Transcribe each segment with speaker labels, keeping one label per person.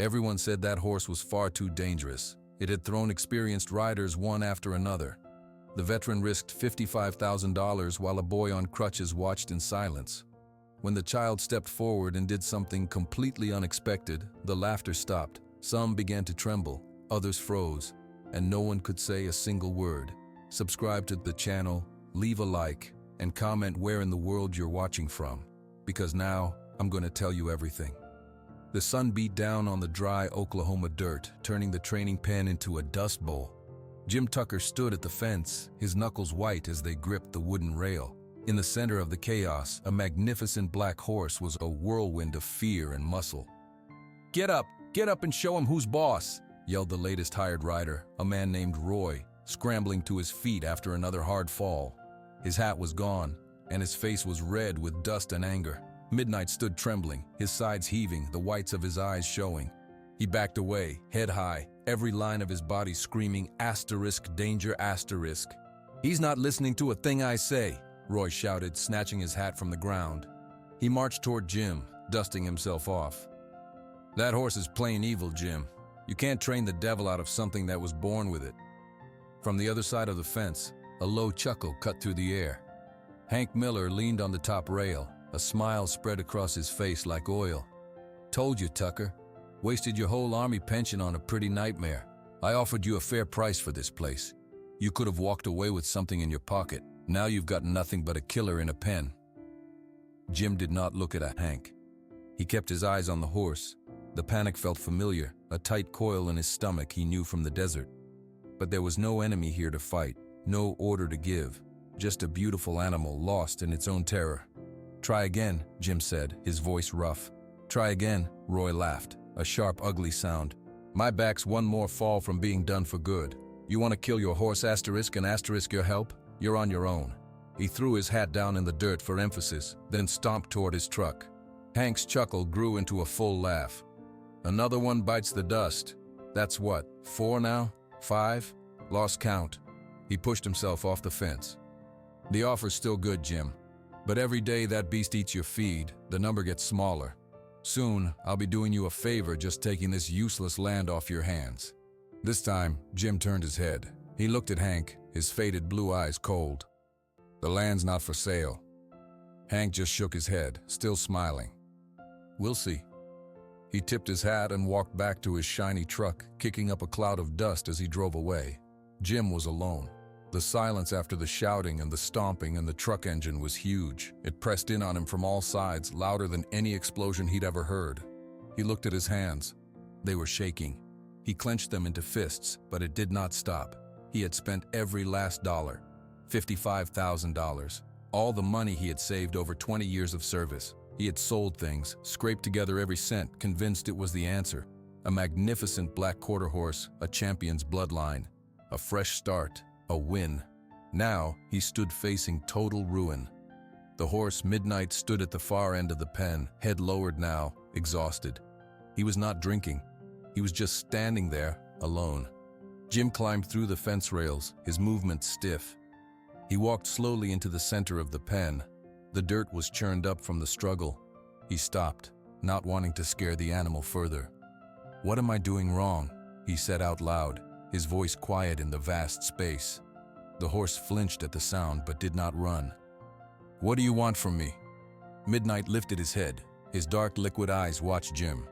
Speaker 1: Everyone said that horse was far too dangerous. It had thrown experienced riders one after another. The veteran risked $55,000 while a boy on crutches watched in silence. When the child stepped forward and did something completely unexpected, the laughter stopped. Some began to tremble, others froze, and no one could say a single word. Subscribe to the channel, leave a like, and comment where in the world you're watching from, because now I'm going to tell you everything. The sun beat down on the dry Oklahoma dirt, turning the training pen into a dust bowl. Jim Tucker stood at the fence, his knuckles white as they gripped the wooden rail. In the center of the chaos, a magnificent black horse was a whirlwind of fear and muscle. Get up and show him who's boss," yelled the latest hired rider, a man named Roy, scrambling to his feet after another hard fall. His hat was gone, and his face was red with dust and anger. Midnight stood trembling, his sides heaving, the whites of his eyes showing. He backed away, head high, every line of his body screaming, "Danger, asterisk." "He's not listening to a thing I say," Roy shouted, snatching his hat from the ground. He marched toward Jim, dusting himself off. "That horse is plain evil, Jim. You can't train the devil out of something that was born with it." From the other side of the fence, a low chuckle cut through the air. Hank Miller leaned on the top rail, a smile spread across his face like oil. "Told you, Tucker. Wasted your whole army pension on a pretty nightmare. I offered you a fair price for this place. You could have walked away with something in your pocket. Now you've got nothing but a killer in a pen." Jim did not look at Hank. He kept his eyes on the horse. The panic felt familiar, a tight coil in his stomach he knew from the desert. But there was no enemy here to fight, no order to give, just a beautiful animal lost in its own terror. "Try again," Jim said, his voice rough. "Try again," Roy laughed, a sharp, ugly sound. "My back's one more fall from being done for good. You want to kill your horse, asterisk, and asterisk your help? You're on your own." He threw his hat down in the dirt for emphasis, then stomped toward his truck. Hank's chuckle grew into a full laugh. "Another one bites the dust. That's what, 4 now? 5? Lost count." He pushed himself off the fence. "The offer's still good, Jim. But every day that beast eats your feed, the number gets smaller. Soon, I'll be doing you a favor just taking this useless land off your hands." This time, Jim turned his head. He looked at Hank, his faded blue eyes cold. "The land's not for sale." Hank just shook his head, still smiling. "We'll see." He tipped his hat and walked back to his shiny truck, kicking up a cloud of dust as he drove away. Jim was alone. The silence after the shouting and the stomping and the truck engine was huge. It pressed in on him from all sides, louder than any explosion he'd ever heard. He looked at his hands. They were shaking. He clenched them into fists, but it did not stop. He had spent every last dollar, $55,000, all the money he had saved over 20 years of service. He had sold things, scraped together every cent, convinced it was the answer. A magnificent black quarter horse, a champion's bloodline, a fresh start, a win. Now he stood facing total ruin. The horse, Midnight, stood at the far end of the pen, head lowered now, exhausted. He was not drinking. He was just standing there, alone. Jim climbed through the fence rails, his movements stiff. He walked slowly into the center of the pen. The dirt was churned up from the struggle. He stopped, not wanting to scare the animal further. "What am I doing wrong?" he said out loud, his voice quiet in the vast space. The horse flinched at the sound but did not run. "What do you want from me?" Midnight lifted his head. His dark, liquid eyes watched Jim.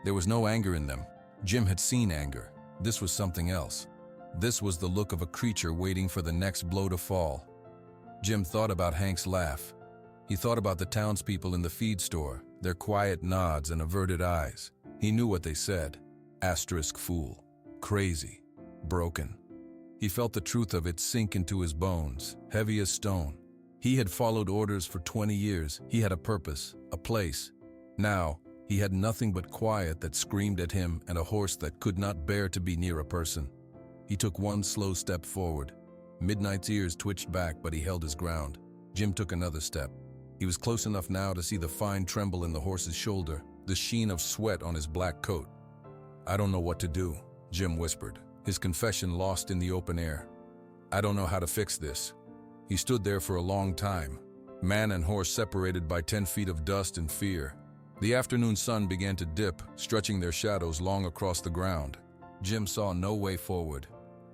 Speaker 1: There was no anger in them. Jim had seen anger. This was something else. This was the look of a creature waiting for the next blow to fall. Jim thought about Hank's laugh. He thought about the townspeople in the feed store, their quiet nods and averted eyes. He knew what they said. Asterisk fool. Crazy. Broken. He felt the truth of it sink into his bones, heavy as stone. He had followed orders for 20 years. He had a purpose, a place. Now, he had nothing but quiet that screamed at him and a horse that could not bear to be near a person. He took one slow step forward. Midnight's ears twitched back, but he held his ground. Jim took another step. He was close enough now to see the fine tremble in the horse's shoulder, the sheen of sweat on his black coat. "I don't know what to do," Jim whispered, his confession lost in the open air. "I don't know how to fix this." He stood there for a long time, man and horse separated by 10 feet of dust and fear. The afternoon sun began to dip, stretching their shadows long across the ground. Jim saw no way forward,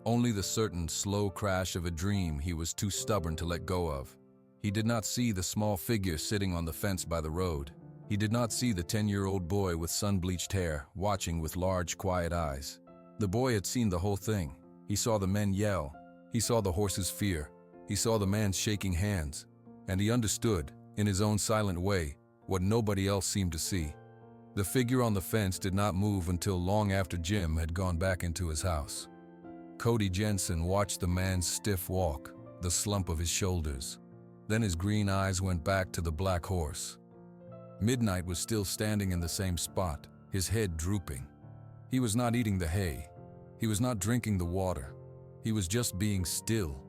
Speaker 1: only the certain slow crash of a dream he was too stubborn to let go of. He did not see the small figure sitting on the fence by the road. He did not see the 10-year-old boy with sun-bleached hair, watching with large, quiet eyes. The boy had seen the whole thing. He saw the men yell. He saw the horse's fear. He saw the man's shaking hands. And he understood, in his own silent way, what nobody else seemed to see. The figure on the fence did not move until long after Jim had gone back into his house. Cody Jensen watched the man's stiff walk, the slump of his shoulders. Then his green eyes went back to the black horse. Midnight was still standing in the same spot, his head drooping. He was not eating the hay. He was not drinking the water. He was just being still.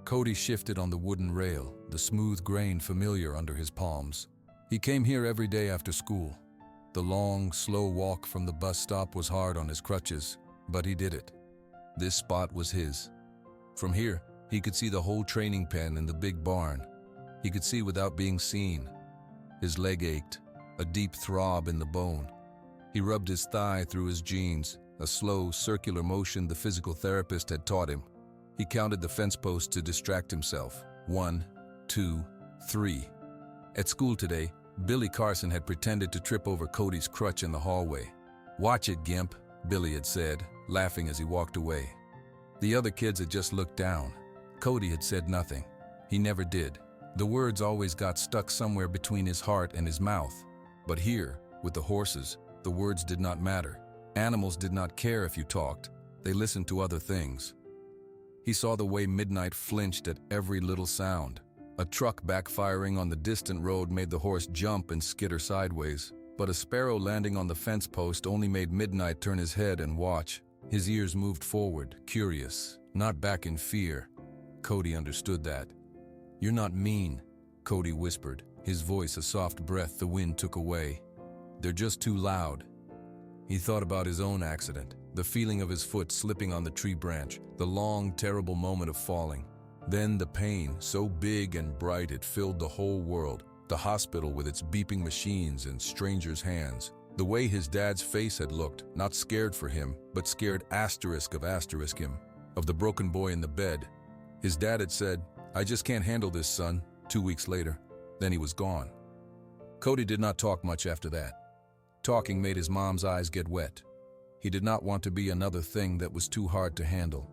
Speaker 1: Cody shifted on the wooden rail, the smooth grain familiar under his palms. He came here every day after school. The long, slow walk from the bus stop was hard on his crutches, but he did it. This spot was his. From here, he could see the whole training pen and the big barn. He could see without being seen. His leg ached, a deep throb in the bone. He rubbed his thigh through his jeans, a slow, circular motion the physical therapist had taught him. He counted the fence posts to distract himself. 1, 2, 3. At school today, Billy Carson had pretended to trip over Cody's crutch in the hallway. "Watch it, Gimp," Billy had said, laughing as he walked away. The other kids had just looked down. Cody had said nothing. He never did. The words always got stuck somewhere between his heart and his mouth. But here, with the horses, the words did not matter. Animals did not care if you talked. They listened to other things. He saw the way Midnight flinched at every little sound. A truck backfiring on the distant road made the horse jump and skitter sideways, but a sparrow landing on the fence post only made Midnight turn his head and watch. His ears moved forward, curious, not back in fear. Cody understood that. "You're not mean," Cody whispered, his voice a soft breath the wind took away. "They're just too loud." He thought about his own accident, the feeling of his foot slipping on the tree branch, the long, terrible moment of falling. Then the pain, so big and bright it filled the whole world, the hospital with its beeping machines and strangers' hands. The way his dad's face had looked, not scared for him, but scared asterisk of him, of the broken boy in the bed. His dad had said, "I just can't handle this, son," 2 weeks later. Then he was gone. Cody did not talk much after that. Talking made his mom's eyes get wet. He did not want to be another thing that was too hard to handle.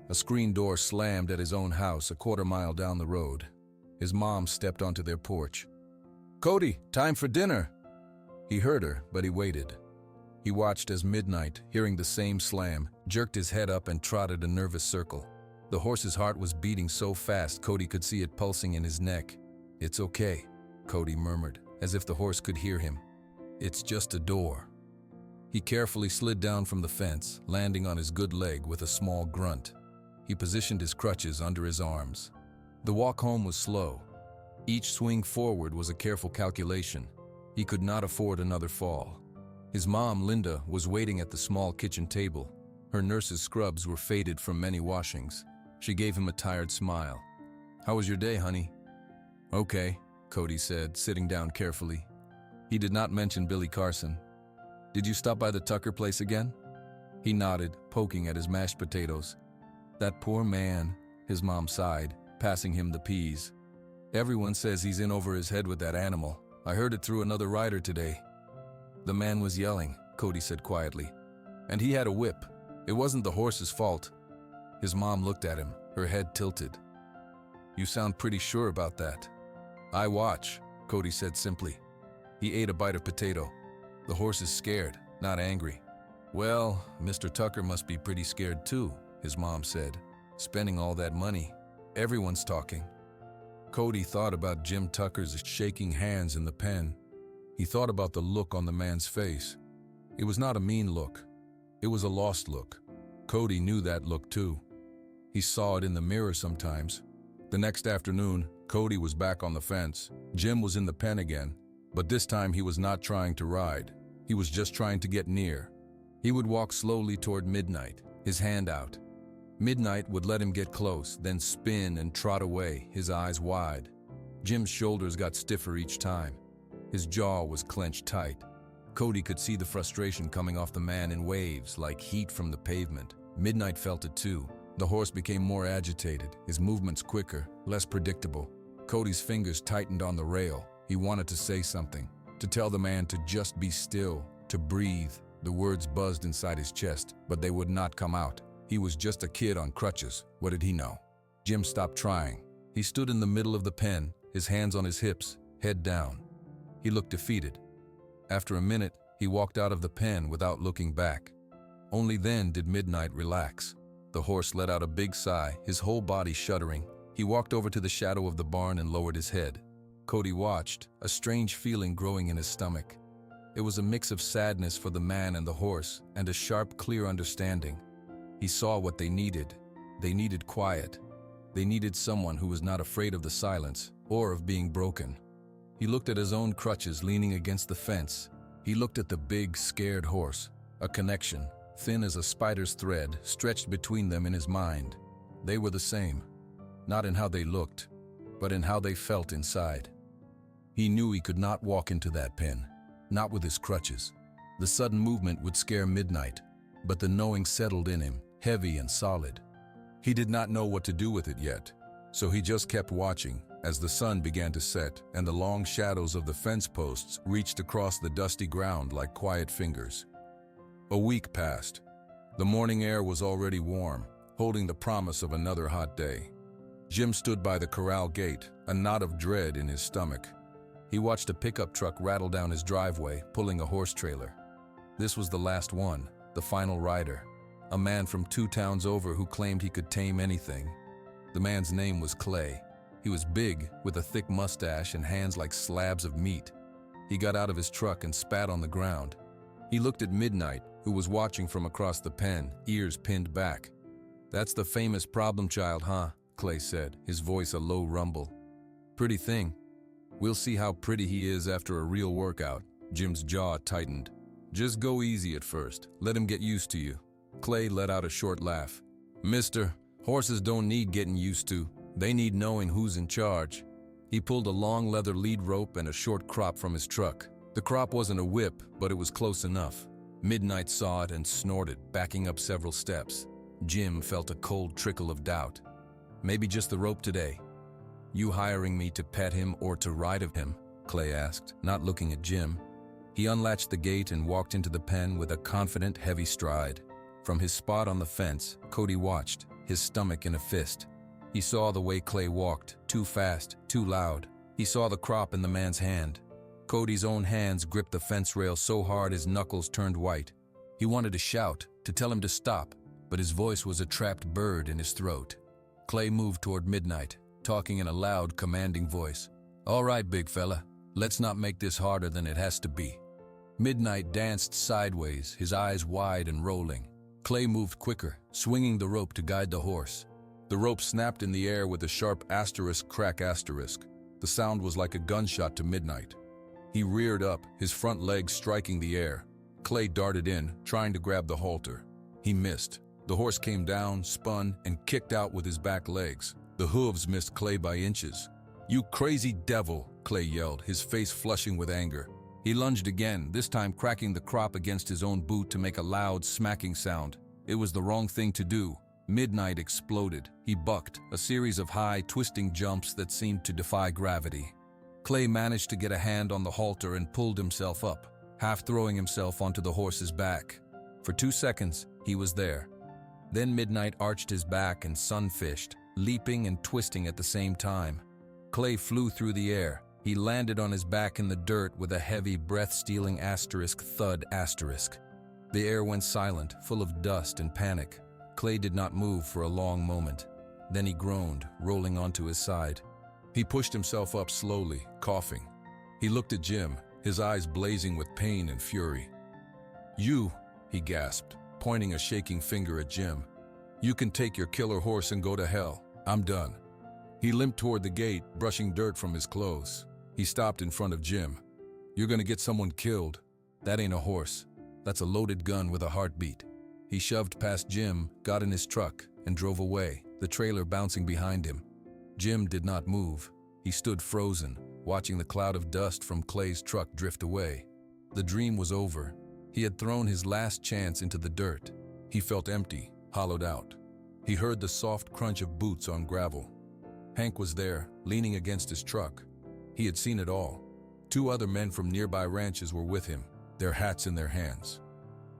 Speaker 1: A screen door slammed at his own house a quarter-mile down the road. His mom stepped onto their porch. "Cody, time for dinner!" He heard her, but he waited. He watched as Midnight, hearing the same slam, jerked his head up and trotted a nervous circle. The horse's heart was beating so fast Cody could see it pulsing in his neck. "It's okay," Cody murmured, as if the horse could hear him. "It's just a door." He carefully slid down from the fence, landing on his good leg with a small grunt. He positioned his crutches under his arms. The walk home was slow. Each swing forward was a careful calculation. He could not afford another fall. His mom, Linda, was waiting at the small kitchen table. Her nurse's scrubs were faded from many washings. She gave him a tired smile. "How was your day, honey?" "Okay," Cody said, sitting down carefully. He did not mention Billy Carson. "Did you stop by the Tucker place again?" He nodded, poking at his mashed potatoes. "That poor man," his mom sighed, passing him the peas. "Everyone says he's in over his head with that animal. I heard it through another rider today." "The man was yelling," Cody said quietly. "And he had a whip. It wasn't the horse's fault." His mom looked at him, her head tilted. "You sound pretty sure about that." "I watch," Cody said simply. He ate a bite of potato. "The horse is scared, not angry." "Well, Mr. Tucker must be pretty scared too," his mom said. "Spending all that money. Everyone's talking." Cody thought about Jim Tucker's shaking hands in the pen. He thought about the look on the man's face. It was not a mean look. It was a lost look. Cody knew that look too. He saw it in the mirror sometimes. The next afternoon, Cody was back on the fence. Jim was in the pen again, but this time he was not trying to ride. He was just trying to get near. He would walk slowly toward Midnight, his hand out. Midnight would let him get close, then spin and trot away, his eyes wide. Jim's shoulders got stiffer each time. His jaw was clenched tight. Cody could see the frustration coming off the man in waves, like heat from the pavement. Midnight felt it too. The horse became more agitated, his movements quicker, less predictable. Cody's fingers tightened on the rail. He wanted to say something, to tell the man to just be still, to breathe. The words buzzed inside his chest, but they would not come out. He was just a kid on crutches. What did he know? Jim stopped trying. He stood in the middle of the pen, his hands on his hips, head down. He looked defeated. After a minute, he walked out of the pen without looking back. Only then did Midnight relax. The horse let out a big sigh, his whole body shuddering. He walked over to the shadow of the barn and lowered his head. Cody watched, a strange feeling growing in his stomach. It was a mix of sadness for the man and the horse, and a sharp, clear understanding. He saw what they needed. They needed quiet. They needed someone who was not afraid of the silence or of being broken. He looked at his own crutches leaning against the fence. He looked at the big, scared horse. A connection, thin as a spider's thread, stretched between them in his mind. They were the same, not in how they looked, but in how they felt inside. He knew he could not walk into that pen, not with his crutches. The sudden movement would scare Midnight, but the knowing settled in him, heavy and solid. He did not know what to do with it yet, so he just kept watching as the sun began to set and the long shadows of the fence posts reached across the dusty ground like quiet fingers. A week passed. The morning air was already warm, holding the promise of another hot day. Jim stood by the corral gate, a knot of dread in his stomach. He watched a pickup truck rattle down his driveway, pulling a horse trailer. This was the last one, the final rider, a man from 2 towns over who claimed he could tame anything. The man's name was Clay. He was big, with a thick mustache and hands like slabs of meat. He got out of his truck and spat on the ground. He looked at Midnight, who was watching from across the pen, ears pinned back. "That's the famous problem child, huh?" Clay said, his voice a low rumble. "Pretty thing. We'll see how pretty he is after a real workout." Jim's jaw tightened. "Just go easy at first. Let him get used to you." Clay let out a short laugh. "Mister, horses don't need getting used to. They need knowing who's in charge." He pulled a long leather lead rope and a short crop from his truck. The crop wasn't a whip, but it was close enough. Midnight saw it and snorted, backing up several steps. Jim felt a cold trickle of doubt. "Maybe just the rope today." "You hiring me to pet him or to ride of him?" Clay asked, not looking at Jim. He unlatched the gate and walked into the pen with a confident, heavy stride. From his spot on the fence, Cody watched, his stomach in a fist. He saw the way Clay walked, too fast, too loud. He saw the crop in the man's hand. Cody's own hands gripped the fence rail so hard his knuckles turned white. He wanted to shout, to tell him to stop, but his voice was a trapped bird in his throat. Clay moved toward Midnight, talking in a loud, commanding voice. "All right, big fella, let's not make this harder than it has to be." Midnight danced sideways, his eyes wide and rolling. Clay moved quicker, swinging the rope to guide the horse. The rope snapped in the air with a sharp asterisk crack asterisk. The sound was like a gunshot to Midnight. He reared up, his front legs striking the air. Clay darted in, trying to grab the halter. He missed. The horse came down, spun, and kicked out with his back legs. The hooves missed Clay by inches. "You crazy devil!" Clay yelled, his face flushing with anger. He lunged again, this time cracking the crop against his own boot to make a loud, smacking sound. It was the wrong thing to do. Midnight exploded. He bucked, a series of high, twisting jumps that seemed to defy gravity. Clay managed to get a hand on the halter and pulled himself up, half throwing himself onto the horse's back. For 2 seconds, he was there. Then Midnight arched his back and sunfished, leaping and twisting at the same time. Clay flew through the air. He landed on his back in the dirt with a heavy, breath-stealing asterisk thud asterisk. The air went silent, full of dust and panic. Clay did not move for a long moment. Then he groaned, rolling onto his side. He pushed himself up slowly, coughing. He looked at Jim, his eyes blazing with pain and fury. "You," he gasped, pointing a shaking finger at Jim. "You can take your killer horse and go to hell. I'm done." He limped toward the gate, brushing dirt from his clothes. He stopped in front of Jim. "You're gonna get someone killed. That ain't a horse. That's a loaded gun with a heartbeat." He shoved past Jim, got in his truck, and drove away, the trailer bouncing behind him. Jim did not move. He stood frozen, watching the cloud of dust from Clay's truck drift away. The dream was over. He had thrown his last chance into the dirt. He felt empty, hollowed out. He heard the soft crunch of boots on gravel. Hank was there, leaning against his truck. He had seen it all. 2 other men from nearby ranches were with him, their hats in their hands.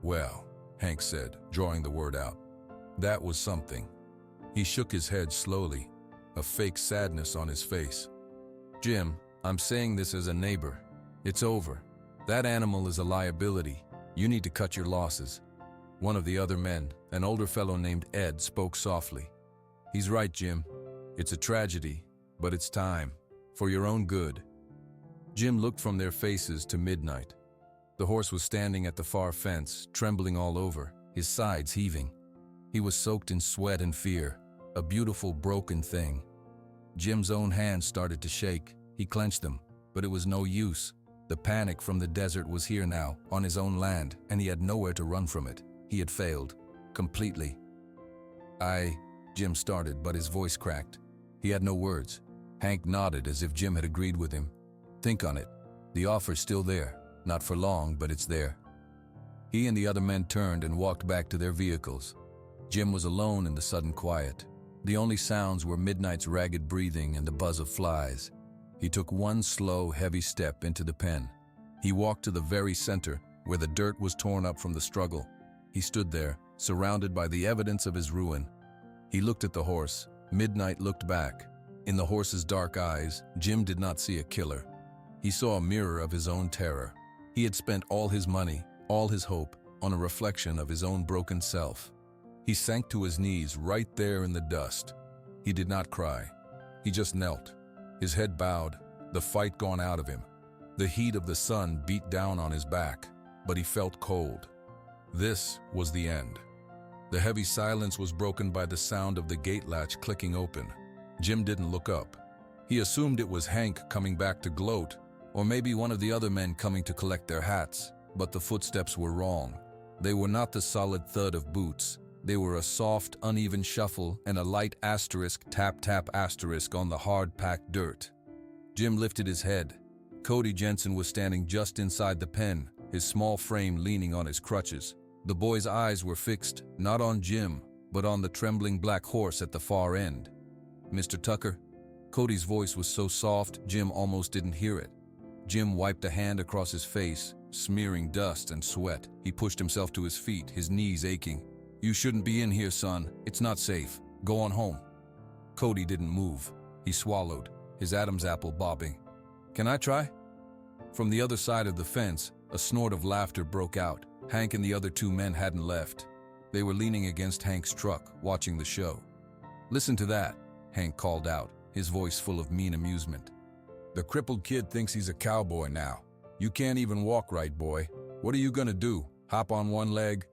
Speaker 1: "Well," Hank said, drawing the word out. "That was something." He shook his head slowly, a fake sadness on his face. "Jim, I'm saying this as a neighbor. It's over. That animal is a liability. You need to cut your losses." One of the other men, an older fellow named Ed, spoke softly. "He's right, Jim. It's a tragedy, but it's time. For your own good." Jim looked from their faces to Midnight. The horse was standing at the far fence, trembling all over, his sides heaving. He was soaked in sweat and fear, a beautiful broken thing. Jim's own hands started to shake. He clenched them, but it was no use. The panic from the desert was here now, on his own land, and he had nowhere to run from it. He had failed. Completely. Jim started, but his voice cracked. He had no words. Hank nodded as if Jim had agreed with him. "Think on it. The offer's still there. Not for long, but it's there." He and the other men turned and walked back to their vehicles. Jim was alone in the sudden quiet. The only sounds were Midnight's ragged breathing and the buzz of flies. He took one slow, heavy step into the pen. He walked to the very center, where the dirt was torn up from the struggle. He stood there, surrounded by the evidence of his ruin. He looked at the horse. Midnight looked back. In the horse's dark eyes, Jim did not see a killer. He saw a mirror of his own terror. He had spent all his money, all his hope, on a reflection of his own broken self. He sank to his knees right there in the dust. He did not cry. He just knelt, his head bowed, the fight gone out of him. The heat of the sun beat down on his back, but he felt cold. This was the end. The heavy silence was broken by the sound of the gate latch clicking open. Jim didn't look up. He assumed it was Hank coming back to gloat, or maybe one of the other men coming to collect their hats, but the footsteps were wrong. They were not the solid thud of boots. They were a soft, uneven shuffle and a light asterisk, tap-tap asterisk on the hard-packed dirt. Jim lifted his head. Cody Jensen was standing just inside the pen, his small frame leaning on his crutches. The boy's eyes were fixed, not on Jim, but on the trembling black horse at the far end. "Mr. Tucker?" Cody's voice was so soft, Jim almost didn't hear it. Jim wiped a hand across his face, smearing dust and sweat. He pushed himself to his feet, his knees aching. "You shouldn't be in here, son. It's not safe. Go on home." Cody didn't move. He swallowed, his Adam's apple bobbing. "Can I try?" From the other side of the fence, a snort of laughter broke out. Hank and the other 2 men hadn't left. They were leaning against Hank's truck, watching the show. "Listen to that," Hank called out, his voice full of mean amusement. "The crippled kid thinks he's a cowboy now. You can't even walk right, boy. What are you gonna do, hop on one leg?"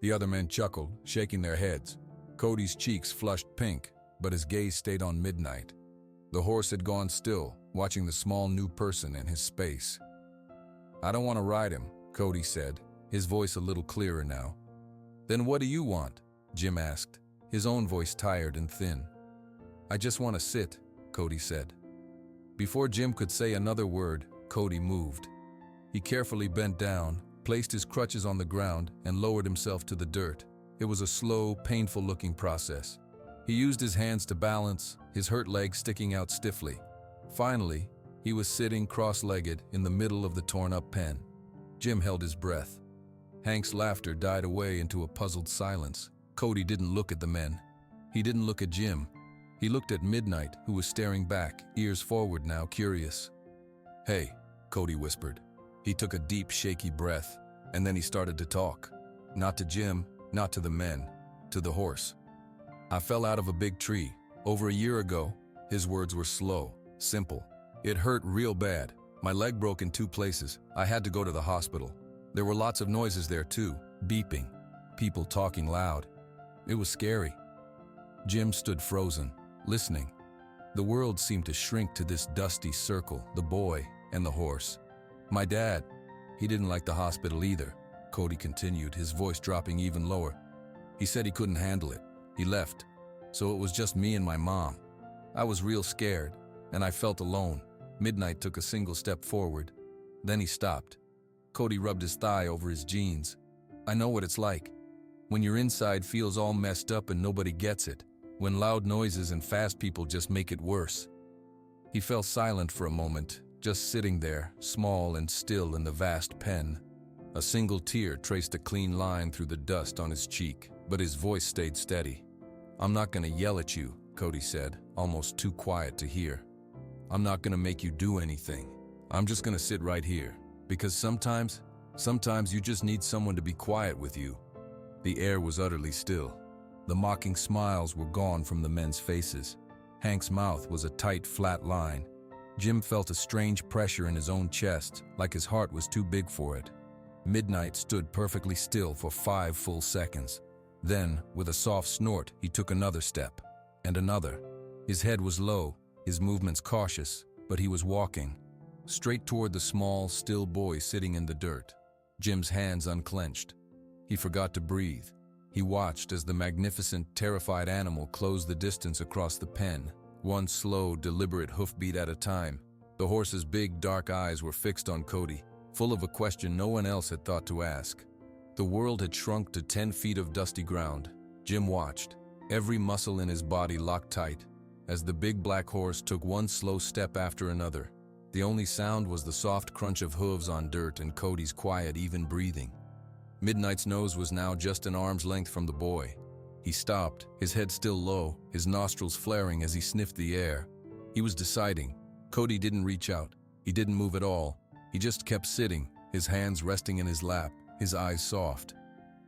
Speaker 1: The other men chuckled, shaking their heads. Cody's cheeks flushed pink, but his gaze stayed on Midnight. The horse had gone still, watching the small new person in his space. "I don't want to ride him," Cody said, his voice a little clearer now. "Then what do you want?" Jim asked, his own voice tired and thin. "I just want to sit," Cody said. Before Jim could say another word, Cody moved. He carefully bent down, placed his crutches on the ground, and lowered himself to the dirt. It was a slow, painful-looking process. He used his hands to balance, his hurt legs sticking out stiffly. Finally, he was sitting cross-legged in the middle of the torn-up pen. Jim held his breath. Hank's laughter died away into a puzzled silence. Cody didn't look at the men. He didn't look at Jim. He looked at Midnight, who was staring back, ears forward now, curious. "Hey," Cody whispered. He took a deep, shaky breath, and then he started to talk. Not to Jim, not to the men, to the horse. "I fell out of a big tree. Over a year ago." His words were slow, simple. "It hurt real bad. My leg broke in 2 places. I had to go to the hospital. There were lots of noises there too, beeping, people talking loud. It was scary." Jim stood frozen, listening. The world seemed to shrink to this dusty circle, the boy and the horse. "My dad, he didn't like the hospital either," Cody continued, his voice dropping even lower. "He said he couldn't handle it. He left. So it was just me and my mom. I was real scared, and I felt alone. Midnight took a single step forward. Then he stopped. Cody rubbed his thigh over his jeans. I know what it's like. When your inside feels all messed up and nobody gets it. When loud noises and fast people just make it worse. He fell silent for a moment, just sitting there, small and still in the vast pen. A single tear traced a clean line through the dust on his cheek, but his voice stayed steady. I'm not gonna yell at you, Cody said, almost too quiet to hear. I'm not gonna make you do anything. I'm just gonna sit right here. Because sometimes you just need someone to be quiet with you. The air was utterly still. The mocking smiles were gone from the men's faces. Hank's mouth was a tight, flat line. Jim felt a strange pressure in his own chest, like his heart was too big for it. Midnight stood perfectly still for 5 full seconds. Then, with a soft snort, he took another step. And another. His head was low, his movements cautious, but he was walking. Straight toward the small, still boy sitting in the dirt. Jim's hands unclenched. He forgot to breathe. He watched as the magnificent, terrified animal closed the distance across the pen, one slow, deliberate hoofbeat at a time. The horse's big, dark eyes were fixed on Cody, full of a question no one else had thought to ask. The world had shrunk to 10 feet of dusty ground. Jim watched, every muscle in his body locked tight, as the big black horse took one slow step after another. The only sound was the soft crunch of hooves on dirt and Cody's quiet, even breathing. Midnight's nose was now just an arm's length from the boy. He stopped, his head still low, his nostrils flaring as he sniffed the air. He was deciding. Cody didn't reach out. He didn't move at all. He just kept sitting, his hands resting in his lap, his eyes soft.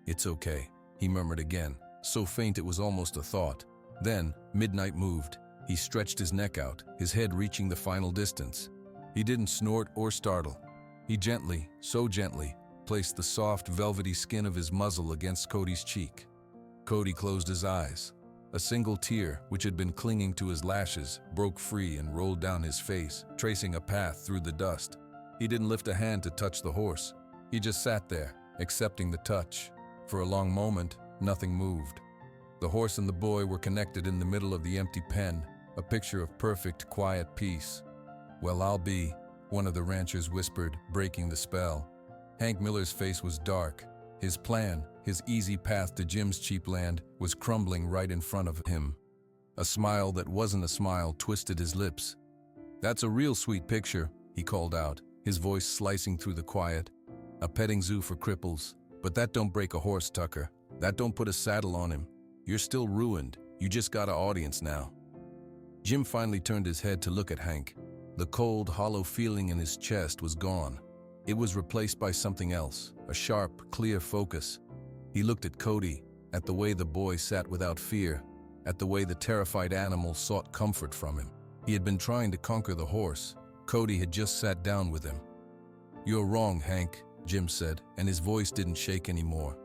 Speaker 1: It's okay, he murmured again, so faint it was almost a thought. Then, Midnight moved. He stretched his neck out, his head reaching the final distance. He didn't snort or startle. He gently, so gently, placed the soft, velvety skin of his muzzle against Cody's cheek. Cody closed his eyes. A single tear, which had been clinging to his lashes, broke free and rolled down his face, tracing a path through the dust. He didn't lift a hand to touch the horse. He just sat there, accepting the touch. For a long moment, nothing moved. The horse and the boy were connected in the middle of the empty pen, a picture of perfect, quiet peace. Well, I'll be, one of the ranchers whispered, breaking the spell. Hank Miller's face was dark. His plan, his easy path to Jim's cheap land, was crumbling right in front of him. A smile that wasn't a smile twisted his lips. That's a real sweet picture, he called out, his voice slicing through the quiet. A petting zoo for cripples. But that don't break a horse, Tucker. That don't put a saddle on him. You're still ruined. You just got an audience now. Jim finally turned his head to look at Hank. The cold, hollow feeling in his chest was gone. It was replaced by something else, a sharp, clear focus. He looked at Cody, at the way the boy sat without fear, at the way the terrified animal sought comfort from him. He had been trying to conquer the horse. Cody had just sat down with him. You're wrong, Hank, Jim said, and his voice didn't shake anymore.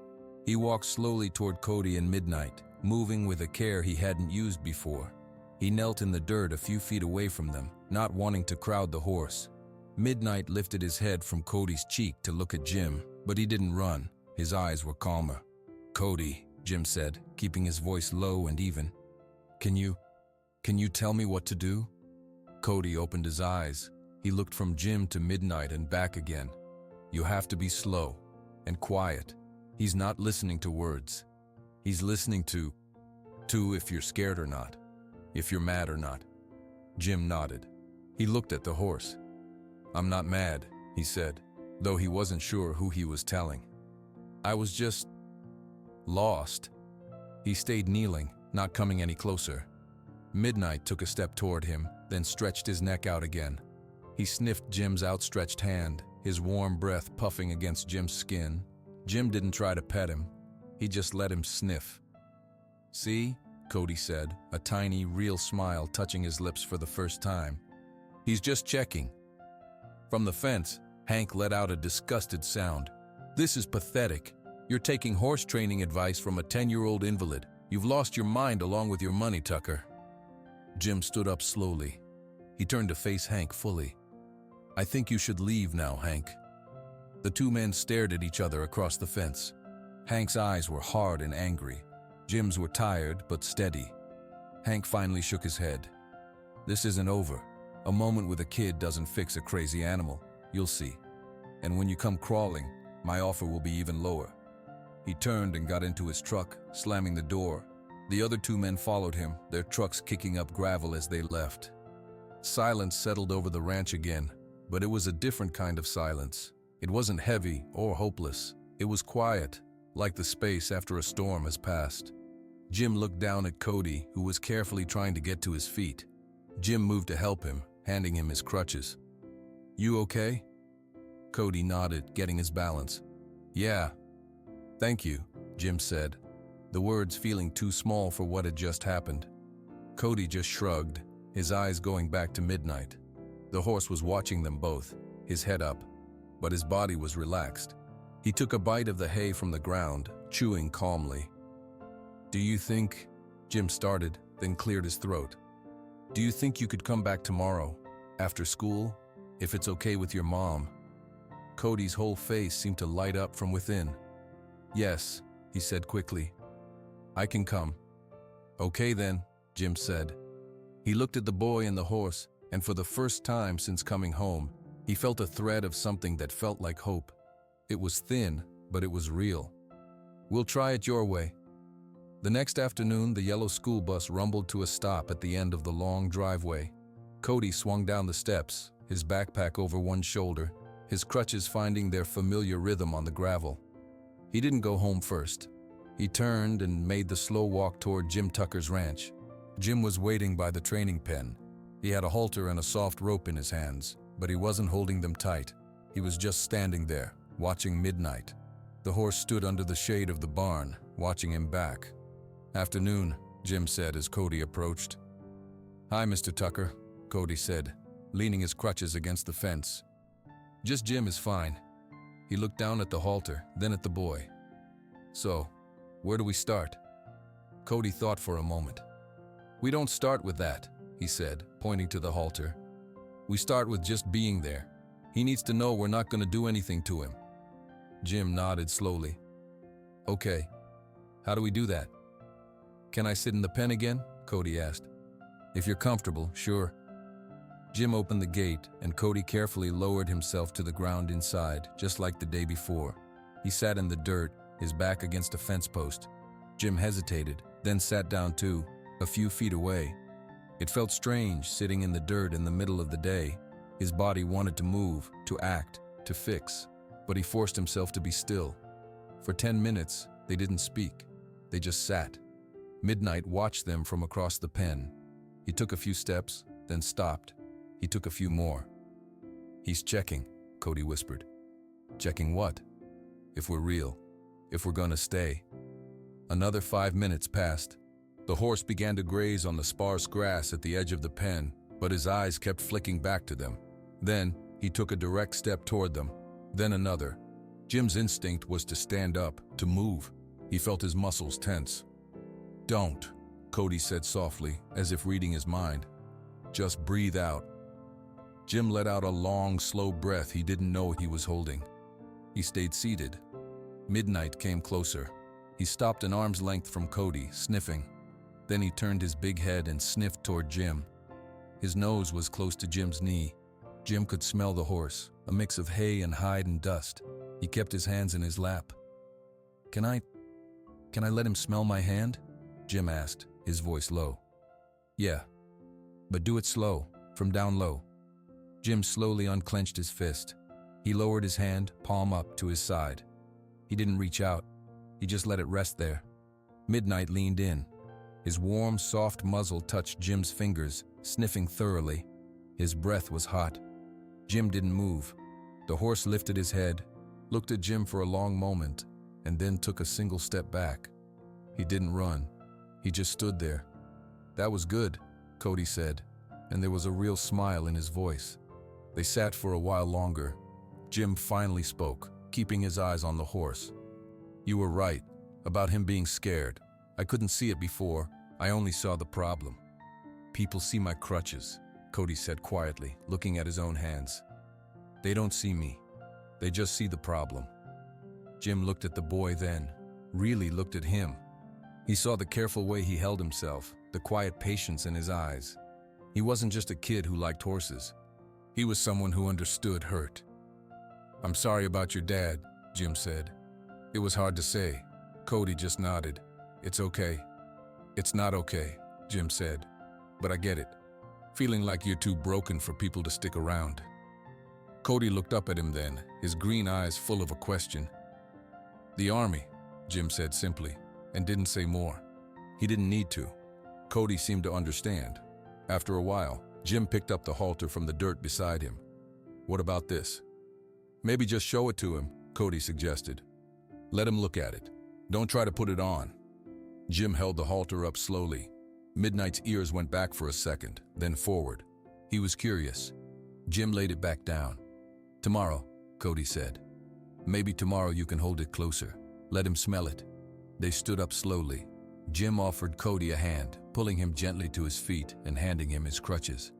Speaker 1: He walked slowly toward Cody and Midnight, moving with a care he hadn't used before. He knelt in the dirt a few feet away from them, not wanting to crowd the horse. Midnight lifted his head from Cody's cheek to look at Jim, but he didn't run. His eyes were calmer. Cody, Jim said, keeping his voice low and even. Can you tell me what to do? Cody opened his eyes. He looked from Jim to Midnight and back again. You have to be slow and quiet. He's not listening to words. He's listening to if you're scared or not, if you're mad or not. Jim nodded. He looked at the horse. I'm not mad, he said, though he wasn't sure who he was telling. I was just lost. He stayed kneeling, not coming any closer. Midnight took a step toward him, then stretched his neck out again. He sniffed Jim's outstretched hand, his warm breath puffing against Jim's skin. Jim didn't try to pet him. He just let him sniff. See, Cody said, a tiny, real smile touching his lips for the first time. He's just checking. From the fence, Hank let out a disgusted sound. This is pathetic. You're taking horse training advice from a 10-year-old invalid. You've lost your mind along with your money, Tucker. Jim stood up slowly. He turned to face Hank fully. I think you should leave now, Hank. The two men stared at each other across the fence. Hank's eyes were hard and angry. Jim's were tired but steady. Hank finally shook his head. This isn't over. A moment with a kid doesn't fix a crazy animal, you'll see. And when you come crawling, my offer will be even lower. He turned and got into his truck, slamming the door. The other two men followed him, their trucks kicking up gravel as they left. Silence settled over the ranch again, but it was a different kind of silence. It wasn't heavy or hopeless. It was quiet, like the space after a storm has passed. Jim looked down at Cody, who was carefully trying to get to his feet. Jim moved to help him, handing him his crutches. "You okay?" Cody nodded, getting his balance. "Yeah. Thank you," Jim said, the words feeling too small for what had just happened. Cody just shrugged, his eyes going back to Midnight. The horse was watching them both, his head up, but his body was relaxed. He took a bite of the hay from the ground, chewing calmly. "Do you think," Jim started, then cleared his throat. "Do you think you could come back tomorrow, after school, if it's okay with your mom?" Cody's whole face seemed to light up from within. "Yes," he said quickly. "I can come." "Okay then," Jim said. He looked at the boy and the horse, and for the first time since coming home, he felt a thread of something that felt like hope. It was thin, but it was real. "We'll try it your way." The next afternoon, the yellow school bus rumbled to a stop at the end of the long driveway. Cody swung down the steps, his backpack over one shoulder, his crutches finding their familiar rhythm on the gravel. He didn't go home first. He turned and made the slow walk toward Jim Tucker's ranch. Jim was waiting by the training pen. He had a halter and a soft rope in his hands, but he wasn't holding them tight. He was just standing there, watching Midnight. The horse stood under the shade of the barn, watching him back. "Afternoon," Jim said as Cody approached. "Hi, Mr. Tucker," Cody said, leaning his crutches against the fence. "Just Jim is fine." He looked down at the halter, then at the boy. "So, where do we start?" Cody thought for a moment. "We don't start with that," he said, pointing to the halter. "We start with just being there. He needs to know we're not going to do anything to him." Jim nodded slowly. "Okay. How do we do that?" "Can I sit in the pen again?" Cody asked. "If you're comfortable, sure." Jim opened the gate, and Cody carefully lowered himself to the ground inside, just like the day before. He sat in the dirt, his back against a fence post. Jim hesitated, then sat down too, a few feet away. It felt strange sitting in the dirt in the middle of the day. His body wanted to move, to act, to fix, but he forced himself to be still. For 10 minutes, they didn't speak. They just sat. Midnight watched them from across the pen. He took a few steps, then stopped. He took a few more. "He's checking," Cody whispered. "Checking what?" "If we're real. If we're gonna stay." Another 5 minutes passed. The horse began to graze on the sparse grass at the edge of the pen, but his eyes kept flicking back to them. Then, he took a direct step toward them, then another. Jim's instinct was to stand up, to move. He felt his muscles tense. "Don't," Cody said softly, as if reading his mind. "Just breathe out." Jim let out a long, slow breath he didn't know he was holding. He stayed seated. Midnight came closer. He stopped an arm's length from Cody, sniffing. Then he turned his big head and sniffed toward Jim. His nose was close to Jim's knee. Jim could smell the horse, a mix of hay and hide and dust. He kept his hands in his lap. Can I let him smell my hand?" Jim asked, his voice low. "Yeah, but do it slow, from down low." Jim slowly unclenched his fist. He lowered his hand, palm up, to his side. He didn't reach out. He just let it rest there. Midnight leaned in. His warm, soft muzzle touched Jim's fingers, sniffing thoroughly. His breath was hot. Jim didn't move. The horse lifted his head, looked at Jim for a long moment, and then took a single step back. He didn't run. He just stood there. "That was good," Cody said, and there was a real smile in his voice. They sat for a while longer. Jim finally spoke, keeping his eyes on the horse. "You were right, about him being scared. I couldn't see it before. I only saw the problem." "People see my crutches," Cody said quietly, looking at his own hands. "They don't see me. They just see the problem." Jim looked at the boy then, really looked at him. He saw the careful way he held himself, the quiet patience in his eyes. He wasn't just a kid who liked horses. He was someone who understood hurt. "I'm sorry about your dad," Jim said. It was hard to say. Cody just nodded. "It's okay." "It's not okay," Jim said. "But I get it. Feeling like you're too broken for people to stick around." Cody looked up at him then, his green eyes full of a question. "The Army," Jim said simply, and didn't say more. He didn't need to. Cody seemed to understand. After a while, Jim picked up the halter from the dirt beside him. "What about this?" "Maybe just show it to him," Cody suggested. "Let him look at it. Don't try to put it on." Jim held the halter up slowly. Midnight's ears went back for a second, then forward. He was curious. Jim laid it back down. "Tomorrow," Cody said. "Maybe tomorrow you can hold it closer. Let him smell it." They stood up slowly. Jim offered Cody a hand, pulling him gently to his feet and handing him his crutches.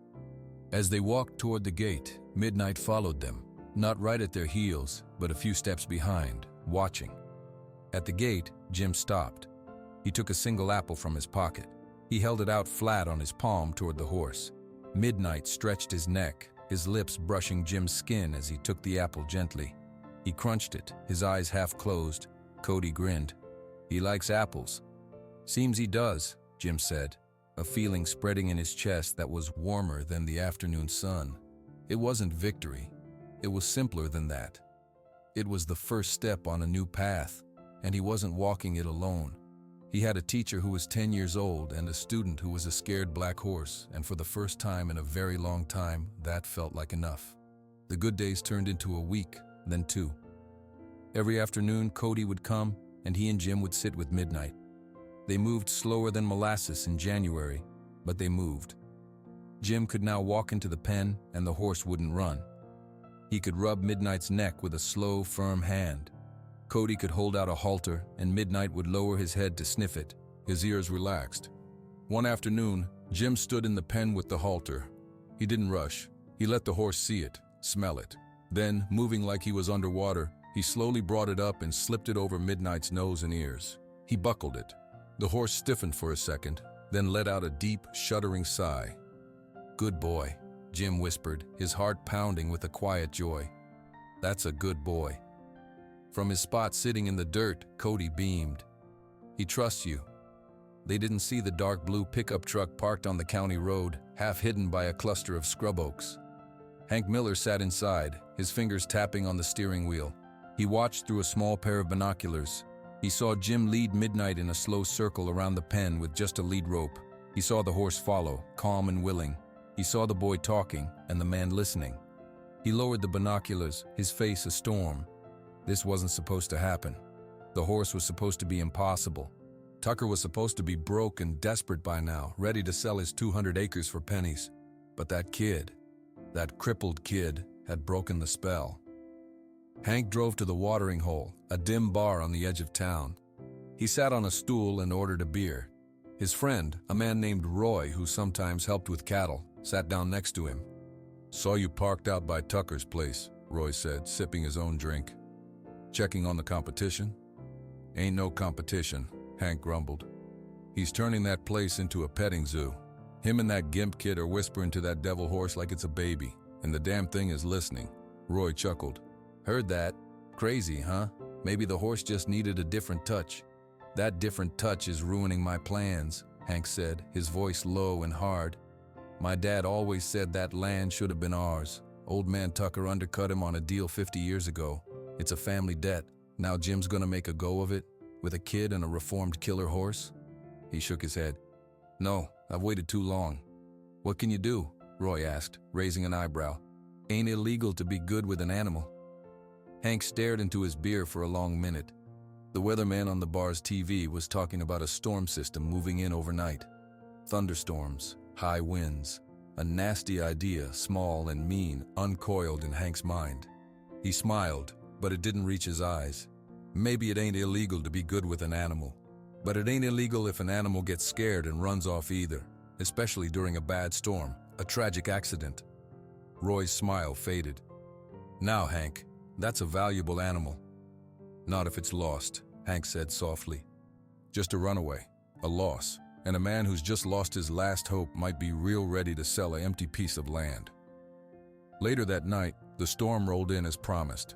Speaker 1: As they walked toward the gate, Midnight followed them, not right at their heels, but a few steps behind, watching. At the gate, Jim stopped. He took a single apple from his pocket. He held it out flat on his palm toward the horse. Midnight stretched his neck, his lips brushing Jim's skin as he took the apple gently. He crunched it, his eyes half closed. Cody grinned. "He likes apples." "Seems he does," Jim said, a feeling spreading in his chest that was warmer than the afternoon sun. It wasn't victory. It was simpler than that. It was the first step on a new path, and he wasn't walking it alone. He had a teacher who was 10 years old and a student who was a scared black horse, and for the first time in a very long time, that felt like enough. The good days turned into a week, then 2. Every afternoon, Cody would come, and he and Jim would sit with Midnight. They moved slower than molasses in January, but they moved. Jim could now walk into the pen, and the horse wouldn't run. He could rub Midnight's neck with a slow, firm hand. Cody could hold out a halter, and Midnight would lower his head to sniff it, his ears relaxed. One afternoon, Jim stood in the pen with the halter. He didn't rush. He let the horse see it, smell it. Then, moving like he was underwater, he slowly brought it up and slipped it over Midnight's nose and ears. He buckled it. The horse stiffened for a second, then let out a deep, shuddering sigh. "Good boy," Jim whispered, his heart pounding with a quiet joy. "That's a good boy." From his spot sitting in the dirt, Cody beamed. "He trusts you." They didn't see the dark blue pickup truck parked on the county road, half hidden by a cluster of scrub oaks. Hank Miller sat inside, his fingers tapping on the steering wheel. He watched through a small pair of binoculars. He saw Jim lead Midnight in a slow circle around the pen with just a lead rope. He saw the horse follow, calm and willing. He saw the boy talking and the man listening. He lowered the binoculars, his face a storm. This wasn't supposed to happen. The horse was supposed to be impossible. Tucker was supposed to be broke and desperate by now, ready to sell his 200 acres for pennies. But that kid, that crippled kid, had broken the spell. Hank drove to the watering hole, a dim bar on the edge of town. He sat on a stool and ordered a beer. His friend, a man named Roy, who sometimes helped with cattle, sat down next to him. "Saw you parked out by Tucker's place," Roy said, sipping his own drink. "Checking on the competition?" "Ain't no competition," Hank grumbled. "He's turning that place into a petting zoo. Him and that gimp kid are whispering to that devil horse like it's a baby, and the damn thing is listening." Roy chuckled. "Heard that? Crazy, huh? Maybe the horse just needed a different touch." "That different touch is ruining my plans," Hank said, his voice low and hard. "My dad always said that land should have been ours. Old man Tucker undercut him on a deal 50 years ago. It's a family debt. Now Jim's gonna make a go of it? With a kid and a reformed killer horse?" He shook his head. "No, I've waited too long." "What can you do?" Roy asked, raising an eyebrow. "Ain't illegal to be good with an animal." Hank stared into his beer for a long minute. The weatherman on the bar's TV was talking about a storm system moving in overnight. Thunderstorms, high winds, a nasty idea, small and mean, uncoiled in Hank's mind. He smiled, but it didn't reach his eyes. "Maybe it ain't illegal to be good with an animal, but it ain't illegal if an animal gets scared and runs off either, especially during a bad storm, a tragic accident." Roy's smile faded. "Now, Hank, that's a valuable animal." "Not if it's lost," Hank said softly. "Just a runaway, a loss. and a man who's just lost his last hope might be real ready to sell an empty piece of land. Later that night, the storm rolled in as promised.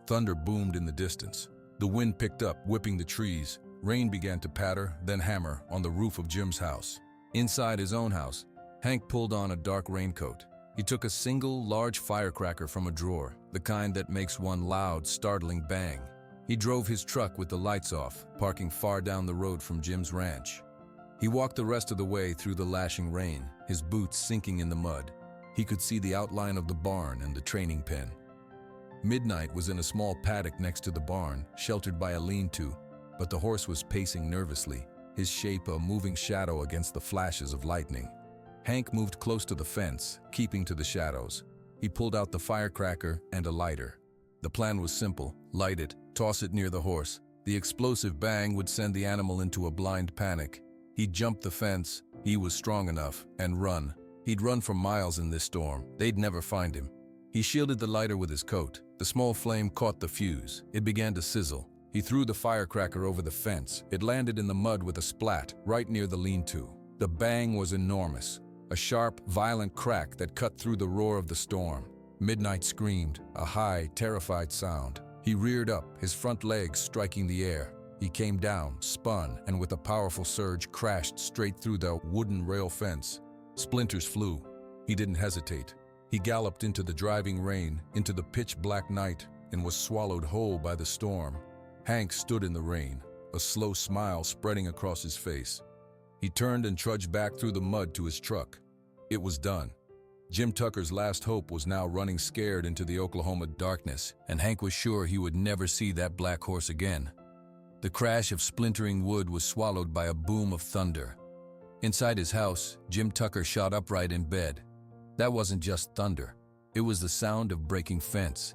Speaker 1: Thunder boomed in the distance. The wind picked up, whipping the trees. Rain began to patter, then hammer, on the roof of Jim's house. Inside his own house, Hank pulled on a dark raincoat. He took a single, large firecracker from a drawer, the kind that makes one loud, startling bang. He drove his truck with the lights off, parking far down the road from Jim's ranch. He walked the rest of the way through the lashing rain, his boots sinking in the mud. He could see the outline of the barn and the training pen. Midnight was in a small paddock next to the barn, sheltered by a lean-to, but the horse was pacing nervously, his shape a moving shadow against the flashes of lightning. Hank moved close to the fence, keeping to the shadows. He pulled out the firecracker and a lighter. The plan was simple: light it, toss it near the horse. The explosive bang would send the animal into a blind panic. He'd jump the fence, he was strong enough, and run. He'd run for miles in this storm. They'd never find him. He shielded the lighter with his coat. The small flame caught the fuse. It began to sizzle. He threw the firecracker over the fence. It landed in the mud with a splat, right near the lean-to. The bang was enormous, a sharp, violent crack that cut through the roar of the storm. Midnight screamed, a high, terrified sound. He reared up, his front legs striking the air. He came down, spun, and with a powerful surge crashed straight through the wooden rail fence. Splinters flew. He didn't hesitate. He galloped into the driving rain, into the pitch-black night, and was swallowed whole by the storm. Hank stood in the rain, a slow smile spreading across his face. He turned and trudged back through the mud to his truck. It was done. Jim Tucker's last hope was now running scared into the Oklahoma darkness, and Hank was sure he would never see that black horse again. The crash of splintering wood was swallowed by a boom of thunder. Inside his house, Jim Tucker shot upright in bed. That wasn't just thunder. It was the sound of breaking fence.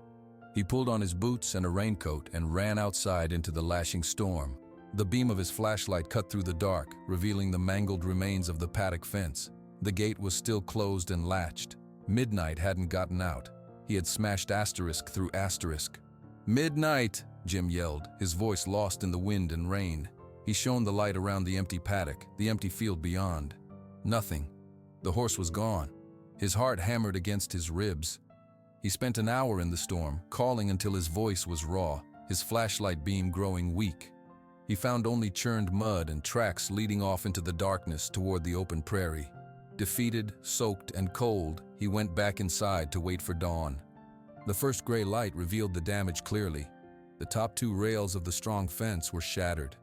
Speaker 1: He pulled on his boots and a raincoat and ran outside into the lashing storm. The beam of his flashlight cut through the dark, revealing the mangled remains of the paddock fence. The gate was still closed and latched. Midnight hadn't gotten out. He had smashed asterisk through asterisk. "Midnight!" Jim yelled, his voice lost in the wind and rain. He shone the light around the empty paddock, the empty field beyond. Nothing. The horse was gone. His heart hammered against his ribs. He spent an hour in the storm, calling until his voice was raw, his flashlight beam growing weak. He found only churned mud and tracks leading off into the darkness toward the open prairie. Defeated, soaked, and cold, he went back inside to wait for dawn. The first gray light revealed the damage clearly. The top two rails of the strong fence were shattered.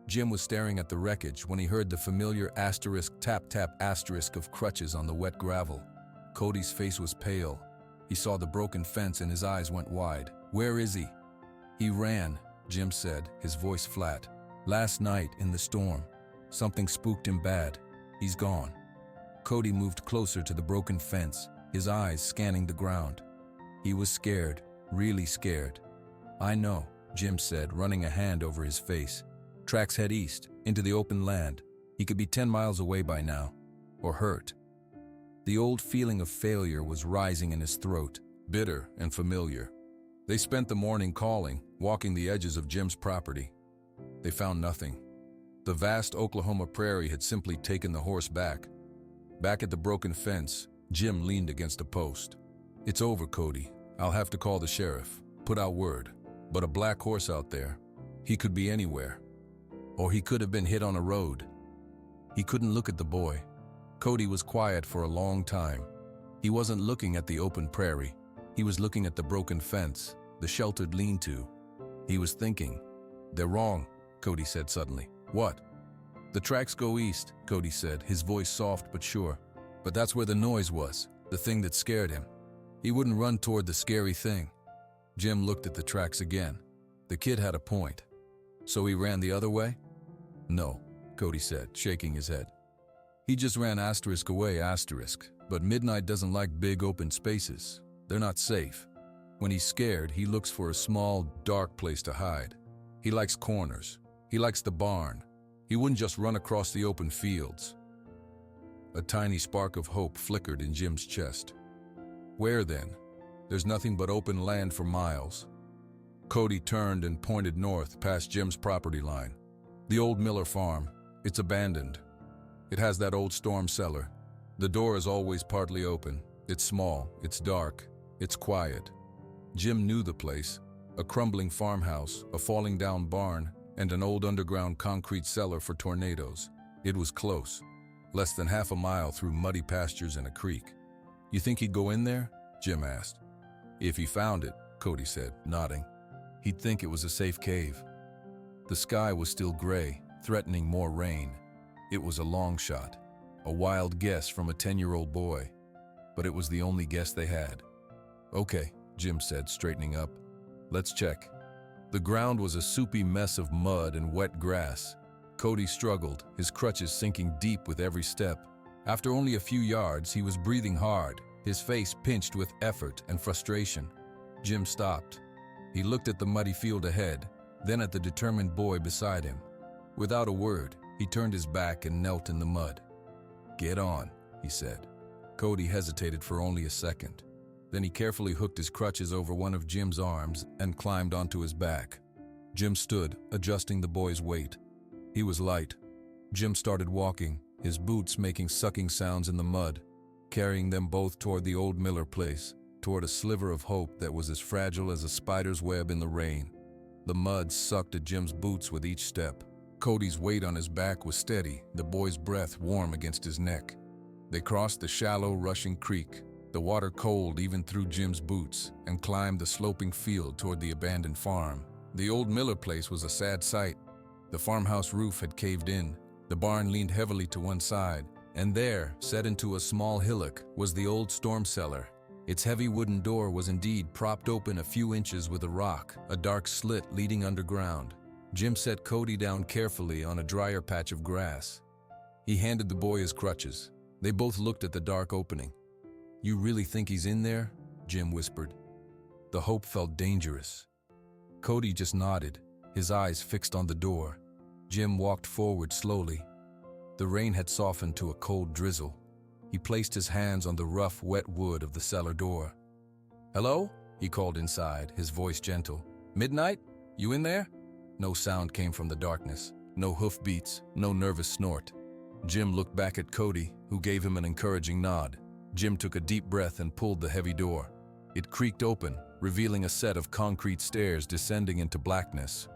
Speaker 1: Jim was staring at the wreckage when he heard the familiar asterisk tap-tap asterisk of Crutches on the wet gravel. Cody's face was pale. He saw the broken fence and his eyes went wide. "Where is he?" "He ran," Jim said, his voice flat. "Last night in the storm. Something spooked him bad. He's gone." Cody moved closer to the broken fence, his eyes scanning the ground. He was scared, really scared. "I know," Jim said, running a hand over his face. "Tracks head east, into the open land. He could be 10 miles away by now. Or hurt." The old feeling of failure was rising in his throat, bitter and familiar. They spent the morning calling, walking the edges of Jim's property. They found nothing. The vast Oklahoma prairie had simply taken the horse back. Back at the broken fence, Jim leaned against a post. "It's over, Cody. I'll have to call the sheriff, put out word. But a black horse out there, he could be anywhere. Or he could have been hit on a road." He couldn't look at the boy. Cody was quiet for a long time. He wasn't looking at the open prairie. He was looking at the broken fence, the sheltered lean-to. He was thinking. "They're wrong," Cody said suddenly. "What?" "The tracks go east," Cody said, his voice soft but sure. "But that's where the noise was, the thing that scared him. He wouldn't run toward the scary thing." Jim looked at the tracks again. The kid had a point. "So he ran the other way?" "No," Cody said, shaking his head. "He just ran asterisk away asterisk, but Midnight doesn't like big open spaces. They're not safe. When he's scared, he looks for a small, dark place to hide. He likes corners. He likes the barn. He wouldn't just run across the open fields." A tiny spark of hope flickered in Jim's chest. "Where then? There's nothing but open land for miles." Cody turned and pointed north past Jim's property line. "The old Miller farm. It's abandoned. It has that old storm cellar. The door is always partly open. It's small, it's dark, it's quiet. Jim knew the place. A crumbling farmhouse, a falling down barn, and an old underground concrete cellar for tornadoes. It was close, less than half a mile through muddy pastures and a creek. You think he'd go in there? Jim asked. If he found it, Cody said, nodding. He'd think it was a safe cave. The sky was still gray, threatening more rain. It was a long shot, a wild guess from a 10-year-old boy, but it was the only guess they had. Okay, Jim said, straightening up. Let's check. The ground was a soupy mess of mud and wet grass. Cody struggled, his crutches sinking deep with every step. After only a few yards, he was breathing hard, his face pinched with effort and frustration. Jim stopped. He looked at the muddy field ahead, then at the determined boy beside him. Without a word, he turned his back and knelt in the mud. "Get on," he said. Cody hesitated for only a second. Then he carefully hooked his crutches over one of Jim's arms and climbed onto his back. Jim stood, adjusting the boy's weight. He was light. Jim started walking, his boots making sucking sounds in the mud, carrying them both toward the old Miller place, toward a sliver of hope that was as fragile as a spider's web in the rain. The mud sucked at Jim's boots with each step. Cody's weight on his back was steady, the boy's breath warm against his neck. They crossed the shallow, rushing creek, the water cold even through Jim's boots, and climbed the sloping field toward the abandoned farm. The old Miller place was a sad sight. The farmhouse roof had caved in, the barn leaned heavily to one side, and there, set into a small hillock, was the old storm cellar. Its heavy wooden door was indeed propped open a few inches with a rock, a dark slit leading underground. Jim set Cody down carefully on a drier patch of grass. He handed the boy his crutches. They both looked at the dark opening. "You really think he's in there?" Jim whispered. The hope felt dangerous. Cody just nodded, his eyes fixed on the door. Jim walked forward slowly. The rain had softened to a cold drizzle. He placed his hands on the rough, wet wood of the cellar door. "Hello?" he called inside, his voice gentle. "Midnight? You in there?" No sound came from the darkness. No hoofbeats, no nervous snort. Jim looked back at Cody, who gave him an encouraging nod. Jim took a deep breath and pulled the heavy door. It creaked open, revealing a set of concrete stairs descending into blackness.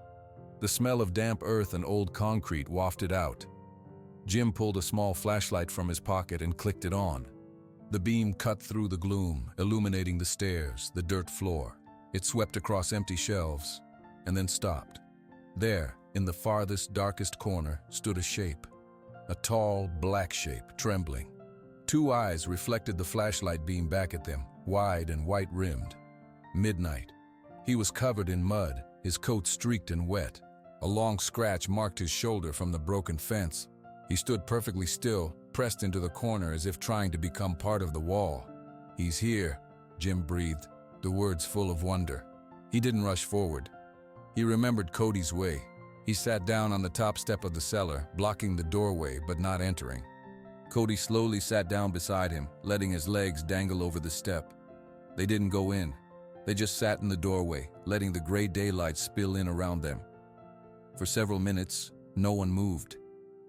Speaker 1: The smell of damp earth and old concrete wafted out. Jim pulled a small flashlight from his pocket and clicked it on. The beam cut through the gloom, illuminating the stairs, the dirt floor. It swept across empty shelves, and then stopped. There, in the farthest, darkest corner, stood a shape. A tall, black shape, trembling. Two eyes reflected the flashlight beam back at them, wide and white-rimmed. Midnight. He was covered in mud, his coat streaked and wet. A long scratch marked his shoulder from the broken fence. He stood perfectly still, pressed into the corner as if trying to become part of the wall. "He's here," Jim breathed, the words full of wonder. He didn't rush forward. He remembered Cody's way. He sat down on the top step of the cellar, blocking the doorway but not entering. Cody slowly sat down beside him, letting his legs dangle over the step. They didn't go in. They just sat in the doorway, letting the gray daylight spill in around them. For several minutes, no one moved.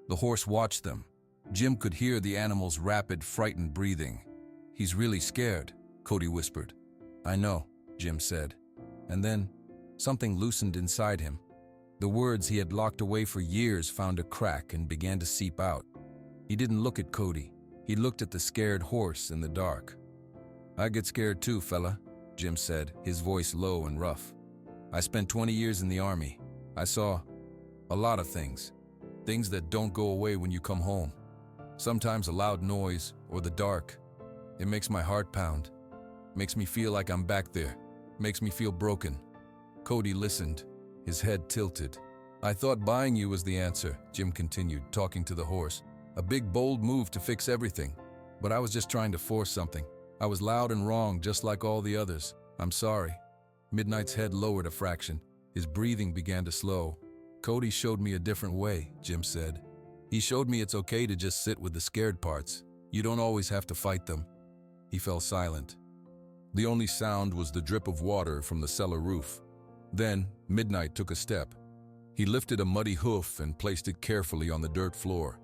Speaker 1: The horse watched them. Jim could hear the animal's rapid, frightened breathing. "He's really scared," Cody whispered. "I know," Jim said. And then, something loosened inside him. The words he had locked away for years found a crack and began to seep out. He didn't look at Cody. He looked at the scared horse in the dark. "I get scared too, fella," Jim said, his voice low and rough. "I spent 20 years in the army. I saw a lot of things. Things that don't go away when you come home. Sometimes a loud noise or the dark. It makes my heart pound. Makes me feel like I'm back there. Makes me feel broken." Cody listened, his head tilted. "I thought buying you was the answer," Jim continued, talking to the horse. "A big, bold move to fix everything. But I was just trying to force something. I was loud and wrong, just like all the others. I'm sorry." Midnight's head lowered a fraction. His breathing began to slow. "Cody showed me a different way," Jim said. "He showed me it's okay to just sit with the scared parts. You don't always have to fight them." He fell silent. The only sound was the drip of water from the cellar roof. Then, Midnight took a step. He lifted a muddy hoof and placed it carefully on the dirt floor.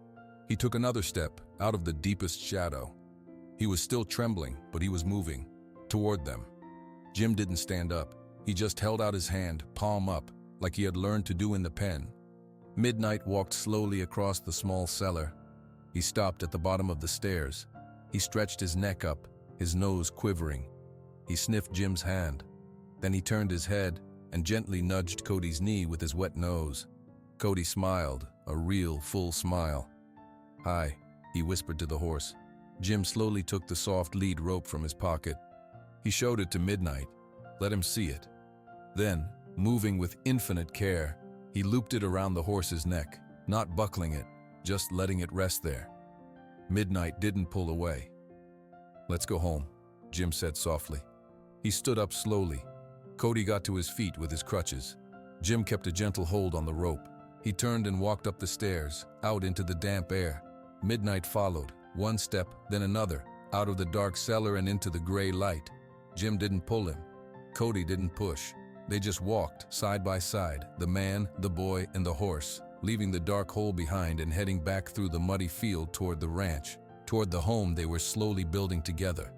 Speaker 1: He took another step out of the deepest shadow. He was still trembling, but he was moving toward them. Jim didn't stand up. He just held out his hand, palm up, like he had learned to do in the pen. Midnight walked slowly across the small cellar. He stopped at the bottom of the stairs. He stretched his neck up, his nose quivering. He sniffed Jim's hand. Then he turned his head and gently nudged Cody's knee with his wet nose. Cody smiled, a real, full smile. "Hi," he whispered to the horse. Jim slowly took the soft lead rope from his pocket. He showed it to Midnight. Let him see it. Then, moving with infinite care, he looped it around the horse's neck, not buckling it, just letting it rest there. Midnight didn't pull away. "Let's go home," Jim said softly. He stood up slowly. Cody got to his feet with his crutches. Jim kept a gentle hold on the rope. He turned and walked up the stairs, out into the damp air. Midnight followed, one step, then another, out of the dark cellar and into the gray light. Jim didn't pull him. Cody didn't push. They just walked, side by side, the man, the boy, and the horse, leaving the dark hole behind and heading back through the muddy field toward the ranch, toward the home they were slowly building together.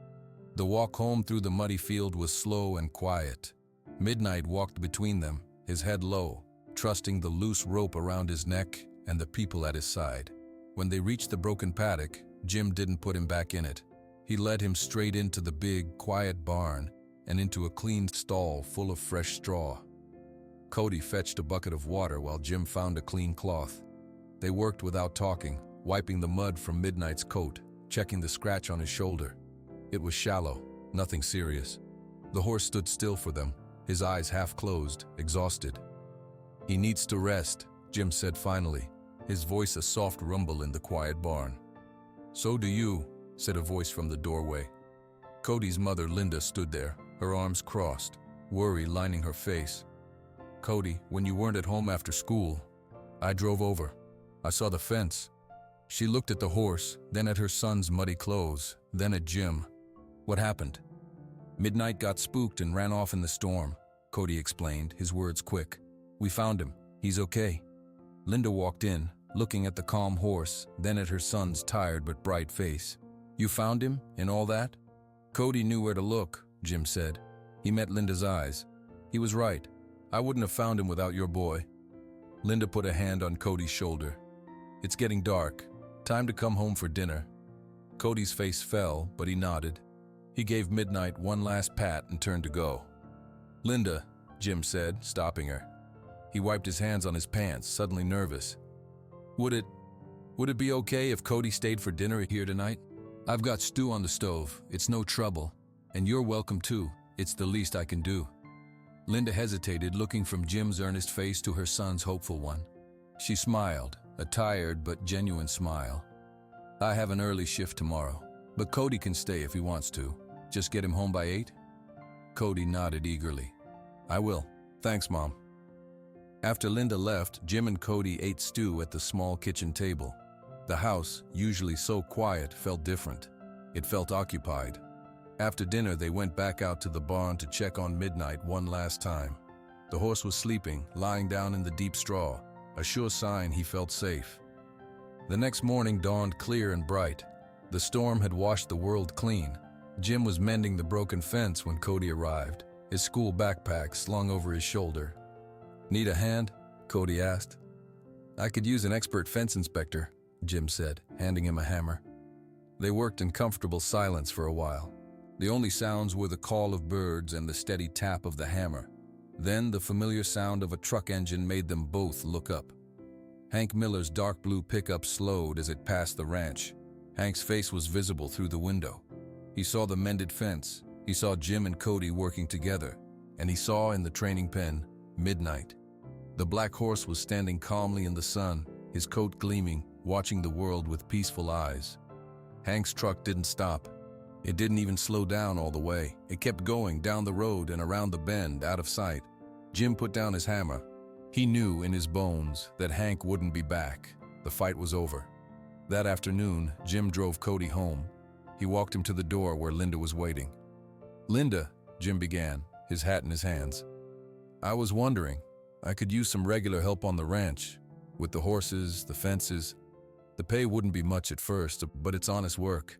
Speaker 1: The walk home through the muddy field was slow and quiet. Midnight walked between them, his head low, trusting the loose rope around his neck and the people at his side. When they reached the broken paddock, Jim didn't put him back in it. He led him straight into the big, quiet barn and into a clean stall full of fresh straw. Cody fetched a bucket of water while Jim found a clean cloth. They worked without talking, wiping the mud from Midnight's coat, checking the scratch on his shoulder. It was shallow, nothing serious. The horse stood still for them, his eyes half closed, exhausted. "He needs to rest," Jim said finally, his voice a soft rumble in the quiet barn. "So do you," said a voice from the doorway. Cody's mother, Linda, stood there, her arms crossed, worry lining her face. "Cody, when you weren't at home after school, I drove over. I saw the fence." She looked at the horse, then at her son's muddy clothes, then at Jim. "What happened?" "Midnight got spooked and ran off in the storm," Cody explained, his words quick. "We found him. He's okay." Linda walked in, looking at the calm horse, then at her son's tired but bright face. "You found him, in all that?" "Cody knew where to look," Jim said. He met Linda's eyes. "He was right. I wouldn't have found him without your boy." Linda put a hand on Cody's shoulder. "It's getting dark. Time to come home for dinner." Cody's face fell, but he nodded. He gave Midnight one last pat and turned to go. "Linda," Jim said, stopping her. He wiped his hands on his pants, suddenly nervous. Would it be okay if Cody stayed for dinner here tonight? I've got stew on the stove. It's no trouble. And you're welcome too. It's the least I can do." Linda hesitated, looking from Jim's earnest face to her son's hopeful one. She smiled, a tired but genuine smile. "I have an early shift tomorrow, but Cody can stay if he wants to. Just get him home by 8? Cody nodded eagerly. "I will. Thanks, Mom." After Linda left, Jim and Cody ate stew at the small kitchen table. The house, usually so quiet, felt different. It felt occupied. After dinner, they went back out to the barn to check on Midnight one last time. The horse was sleeping, lying down in the deep straw, a sure sign he felt safe. The next morning dawned clear and bright. The storm had washed the world clean. Jim was mending the broken fence when Cody arrived, his school backpack slung over his shoulder. "Need a hand?" Cody asked. "I could use an expert fence inspector," Jim said, handing him a hammer. They worked in comfortable silence for a while. The only sounds were the call of birds and the steady tap of the hammer. Then the familiar sound of a truck engine made them both look up. Hank Miller's dark blue pickup slowed as it passed the ranch. Hank's face was visible through the window. He saw the mended fence, he saw Jim and Cody working together, and he saw in the training pen, Midnight. The black horse was standing calmly in the sun, his coat gleaming, watching the world with peaceful eyes. Hank's truck didn't stop. It didn't even slow down all the way. It kept going down the road and around the bend, out of sight. Jim put down his hammer. He knew in his bones that Hank wouldn't be back. The fight was over. That afternoon, Jim drove Cody home. He walked him to the door where Linda was waiting. "Linda," Jim began, his hat in his hands. "I was wondering, I could use some regular help on the ranch, with the horses, the fences." The pay wouldn't be much at first, but it's honest work.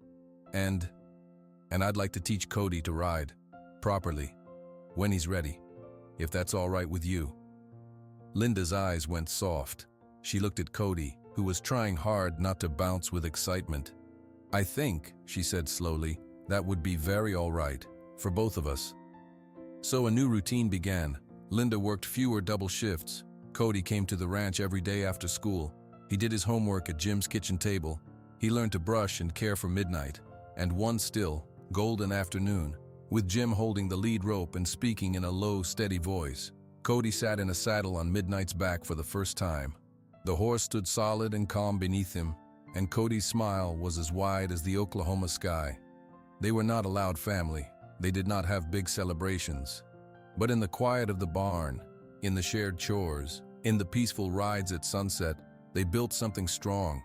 Speaker 1: And I'd like to teach Cody to ride properly when he's ready, if that's all right with you." Linda's eyes went soft. She looked at Cody, who was trying hard not to bounce with excitement. "I think," she said slowly, "that would be very all right for both of us." So a new routine began. Linda worked fewer double shifts. Cody came to the ranch every day after school. He did his homework at Jim's kitchen table. He learned to brush and care for midnight. And one still, golden afternoon, with Jim holding the lead rope and speaking in a low, steady voice, Cody sat in a saddle on Midnight's back for the first time. The horse stood solid and calm beneath him, and Cody's smile was as wide as the Oklahoma sky. They were not a loud family. They did not have big celebrations. But in the quiet of the barn, in the shared chores, in the peaceful rides at sunset, they built something strong.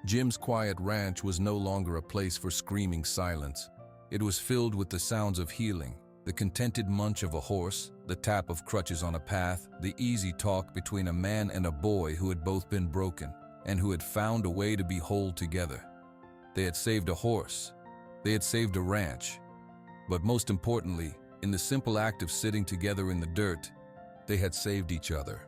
Speaker 1: Jim's quiet ranch was no longer a place for screaming silence. It was filled with the sounds of healing, the contented munch of a horse, the tap of crutches on a path, the easy talk between a man and a boy who had both been broken and who had found a way to be whole together. They had saved a horse. They had saved a ranch. But most importantly, in the simple act of sitting together in the dirt, they had saved each other.